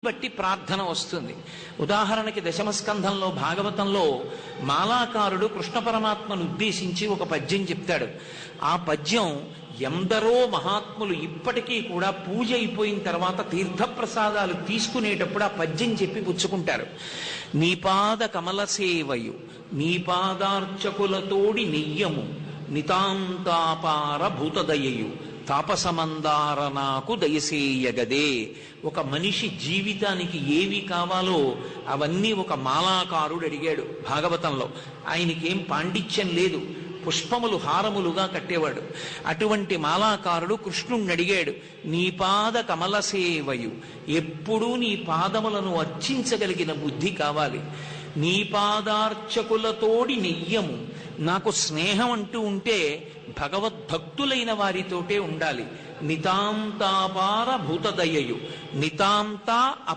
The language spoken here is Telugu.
బట్టి ప్రార్థన వస్తుంది. ఉదాహరణకి దశమస్కంధంలో భాగవతంలో మాలాకారుడు కృష్ణ పరమాత్మను ఉద్దేశించి ఒక పద్యం చెప్తాడు. ఆ పద్యం ఎందరో మహాత్ములు ఇప్పటికీ కూడా పూజ అయిపోయిన తర్వాత తీర్థప్రసాదాలు తీసుకునేటప్పుడు ఆ పద్యం చెప్పి పుచ్చుకుంటారు. నీపాద కమల సేవయు నీపాదార్చకులతోడి నెయ్యము నితాంతాపార భూతదయయు తాపసమందార నాకు దయసేయగదే. ఒక మనిషి జీవితానికి ఏవి కావాలో అవన్నీ ఒక మాలాకారుడు అడిగాడు భాగవతంలో. ఆయనకేం పాండిత్యం లేదు, పుష్పములు హారములుగా కట్టేవాడు. అటువంటి మాలాకారుడు కృష్ణుణ్ణి అడిగాడు, నీ పాద కమల సేవయు, ఎప్పుడూ నీ పాదములను అర్చించగలిగిన బుద్ధి కావాలి. నీ పాదార్చకులతోడి నెయ్యము, నాకు స్నేహం అంటూ ఉంటే భగవద్భక్తులైన వారితోటే ఉండాలి. నితాంతాపార భూతదయయు, నితాంత